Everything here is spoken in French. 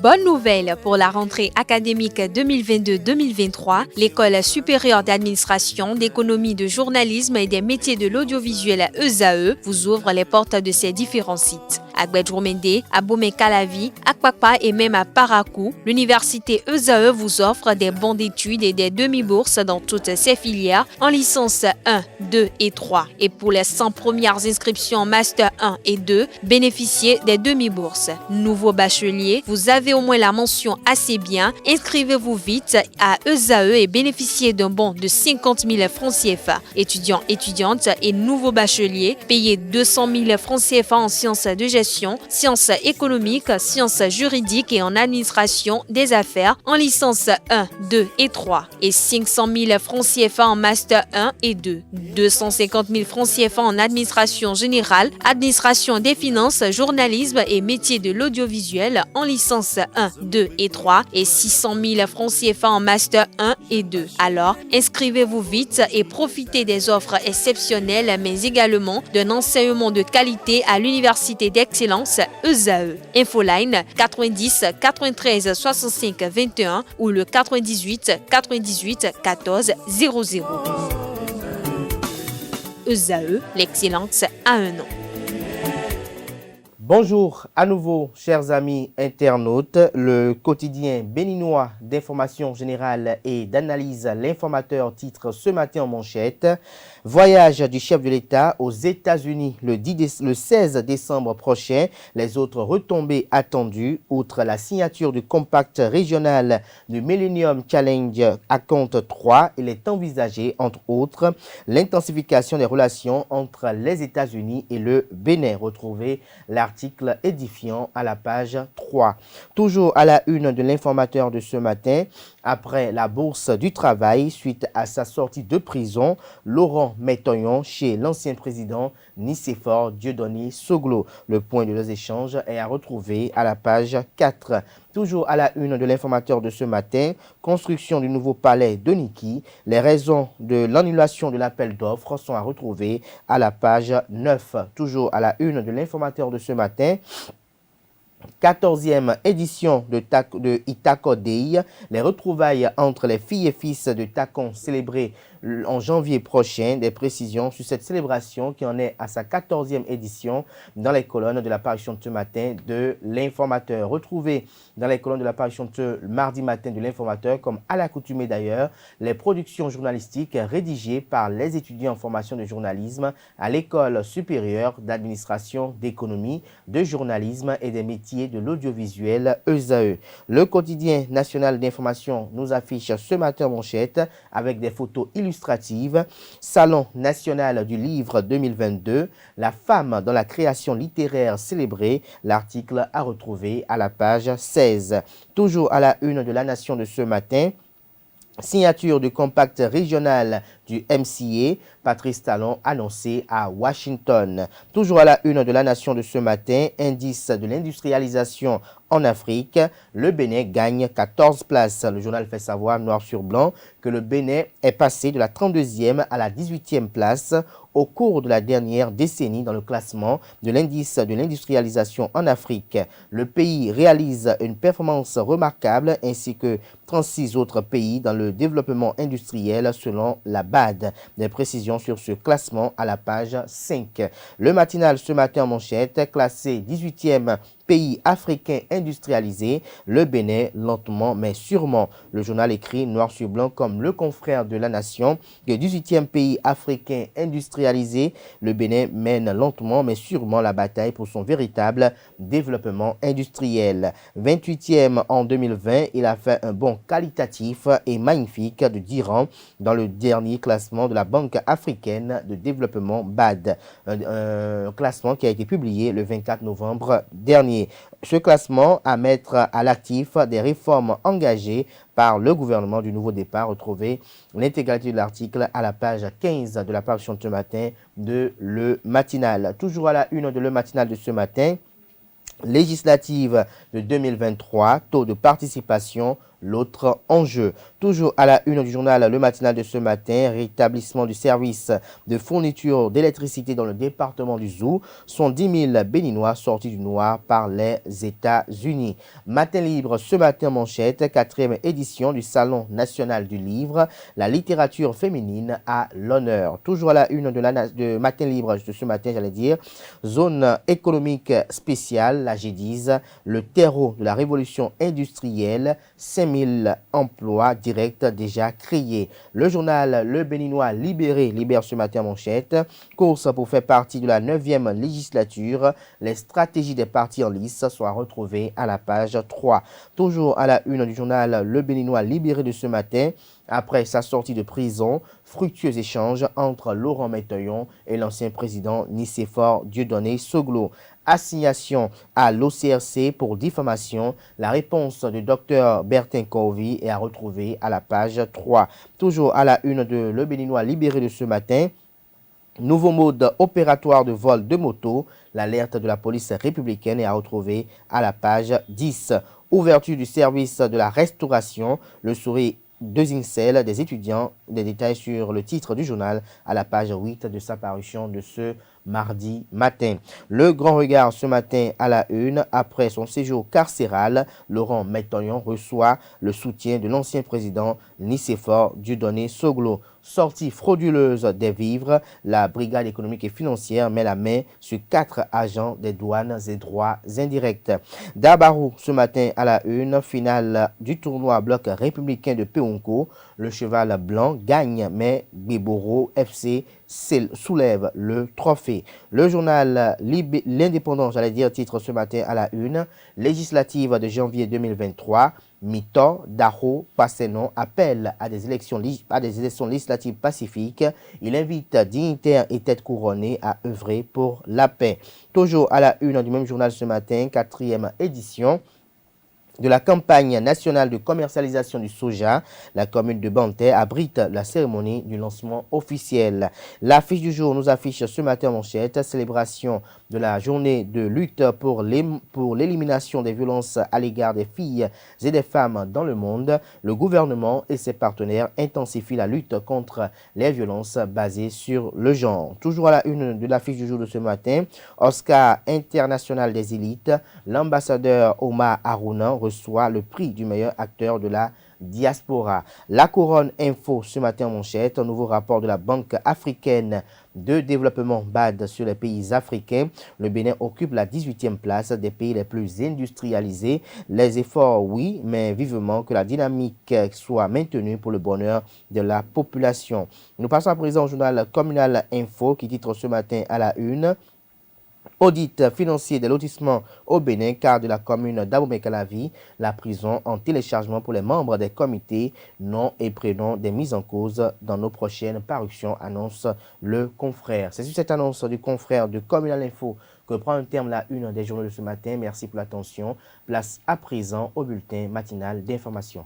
Bonne nouvelle pour la rentrée académique 2022-2023, l'École supérieure d'administration, d'économie, de journalisme et des métiers de l'audiovisuel ESAE vous ouvre les portes de ses différents sites. À Gbedjomende, à Bomé-Calavi, à Kpakpa et même à Parakou, l'université ESAE vous offre des bons d'études et des demi-bourses dans toutes ses filières en licence 1, 2 et 3. Et pour les 100 premières inscriptions en master 1 et 2, bénéficiez des demi-bourses. Nouveau bachelier, vous avez au moins la mention assez bien. Inscrivez-vous vite à ESAE et bénéficiez d'un bon de 50 000 francs CFA. Étudiants, étudiantes et nouveaux bacheliers, payez 200 000 francs CFA en sciences de gestion, sciences économiques, sciences juridiques et en administration des affaires en licence 1, 2 et 3 et 500 000 francs CFA en master 1 et 2, 250 000 francs CFA en administration générale, administration des finances, journalisme et métiers de l'audiovisuel en licence 1, 2 et 3 et 600 000 francs CFA en master 1 et 2. Alors, inscrivez-vous vite et profitez des offres exceptionnelles mais également d'un enseignement de qualité à l'université d'excellence ESAE. Infoline 90 93 65 21 ou le 98 98 14 00. ESAE, l'excellence à un nom. Bonjour à nouveau, chers amis internautes. Le quotidien béninois d'information générale et d'analyse, l'informateur, titre ce matin en manchette: voyage du chef de l'État aux États-Unis le 16 décembre prochain. Les autres retombées attendues, outre la signature du compact régional du Millennium Challenge à compte 3, il est envisagé, entre autres, l'intensification des relations entre les États-Unis et le Bénin. Retrouvez l'article édifiant à la page 3. Toujours à la une de l'informateur de ce matin, après la bourse du travail suite à sa sortie de prison, Laurent Métoyon chez l'ancien président Nicéphore Dieudonné Soglo. Le point de leurs échanges est à retrouver à la page 4. Toujours à la une de l'informateur de ce matin, construction du nouveau palais de Niki. Les raisons de l'annulation de l'appel d'offres sont à retrouver à la page 9. Toujours à la une de l'informateur de ce matin, 14e édition de Itako Day, les retrouvailles entre les filles et fils de Takon célébrées en janvier prochain. Des précisions sur cette célébration qui en est à sa 14e édition dans les colonnes de l'apparition de ce matin de l'informateur. Retrouvez dans les colonnes de l'apparition de ce mardi matin de l'informateur, comme à l'accoutumée d'ailleurs, les productions journalistiques rédigées par les étudiants en formation de journalisme à l'École supérieure d'administration, d'économie, de journalisme et des métiers de l'audiovisuel ESAE. Le quotidien national d'information nous affiche ce matin manchette avec des photos illustratives. Salon national du livre 2022, la femme dans la création littéraire célébrée. L'article à retrouver à la page 16. Toujours à la une de la Nation de ce matin, signature du compact régional du MCA, Patrice Talon annoncé à Washington. Toujours à la une de la Nation de ce matin, indice de l'industrialisation en Afrique, le Bénin gagne 14 places. Le journal fait savoir noir sur blanc que le Bénin est passé de la 32e à la 18e place au cours de la dernière décennie dans le classement de l'indice de l'industrialisation en Afrique. Le pays réalise une performance remarquable ainsi que 36 autres pays dans le développement industriel selon la BAD. Des précisions sur ce classement à la page 5. Le matinal ce matin en manchette, classé 18e pays africain industrialisé, le Bénin lentement mais sûrement. Le journal écrit noir sur blanc comme le confrère de la Nation que 18e pays africain industrialisé, le Bénin mène lentement mais sûrement la bataille pour son véritable développement industriel. 28e en 2020, il a fait un bond qualitatif et magnifique de 10 rangs dans le dernier classement de la Banque africaine de développement BAD, un classement qui a été publié le 24 novembre dernier. Ce classement à mettre à l'actif des réformes engagées par le gouvernement du nouveau départ. Retrouvez l'intégralité de l'article à la page 15 de la parution de ce matin de Le Matinal. Toujours à la une de Le Matinal de ce matin, législative de 2023, taux de participation l'autre enjeu. Toujours à la une du journal Le Matinal de ce matin, rétablissement du service de fourniture d'électricité dans le département du Zou. Sont 10 000 Béninois sortis du noir par les États-Unis. Matin libre ce matin manchette, 4e édition du Salon national du livre. La littérature féminine à l'honneur. Toujours à la une de Matin libre de ce matin, j'allais dire, zone économique spéciale, la G10, le terreau de la révolution industrielle, 5000 emplois directs déjà créés. Le journal Le Béninois libéré libère ce matin manchette. Course pour faire partie de la 9e législature. Les stratégies des partis en lice sont retrouvées à la page 3. Toujours à la une du journal Le Béninois libéré de ce matin. Après sa sortie de prison, fructueux échange entre Laurent Métoyon et l'ancien président Nicéphore Dieudonné Soglo. Assignation à l'OCRC pour diffamation. La réponse du docteur Bertin Corvi est à retrouver à la page 3. Toujours à la une de Le Béninois libéré de ce matin. Nouveau mode opératoire de vol de moto. L'alerte de la police républicaine est à retrouver à la page 10. Ouverture du service de la restauration. Le sourire de Zincel des étudiants. Des détails sur le titre du journal à la page 8 de sa parution de ce mardi matin. Le grand regard ce matin à la une. Après son séjour carcéral, Laurent Métoyon reçoit le soutien de l'ancien président Nicéphore Dieudonné Soglo. Sortie frauduleuse des vivres, la brigade économique et financière met la main sur 4 agents des douanes et droits indirects. Dabarou ce matin à la une, finale du tournoi bloc républicain de Peonco. Le cheval blanc gagne, mais Gbeboro FC soulève le trophée. Le journal L'Indépendant, j'allais dire, titre ce matin à la une, législative de janvier 2023. Mito, Daho, Passenon appelle à des élections législatives pacifiques. Il invite dignitaires et têtes couronnées à œuvrer pour la paix. Toujours à la une du même journal ce matin, 4e édition de la campagne nationale de commercialisation du soja. La commune de Banté abrite la cérémonie du lancement officiel. L'affiche du jour nous affiche ce matin en manchette, célébration de la journée de lutte pour l'élimination des violences à l'égard des filles et des femmes dans le monde. Le gouvernement et ses partenaires intensifient la lutte contre les violences basées sur le genre. Toujours à la une de l'affiche du jour de ce matin, Oscar international des élites, l'ambassadeur Omar Harouna reçoit le prix du meilleur acteur de la diaspora. La couronne info ce matin en manchette, un nouveau rapport de la Banque africaine de développement BAD sur les pays africains. Le Bénin occupe la 18e place des pays les plus industrialisés. Les efforts, oui, mais vivement que la dynamique soit maintenue pour le bonheur de la population. Nous passons à présent au journal Communal Info qui titre ce matin à la une. Audit financier des lotissements au Bénin, car de la commune d'Abomey-Calavi, la prison en téléchargement pour les membres des comités, nom et prénom des mises en cause dans nos prochaines parutions, annonce le confrère. C'est sur cette annonce du confrère de Communal Info que prend un terme la une des journaux de ce matin. Merci pour l'attention. Place à présent au bulletin matinal d'information.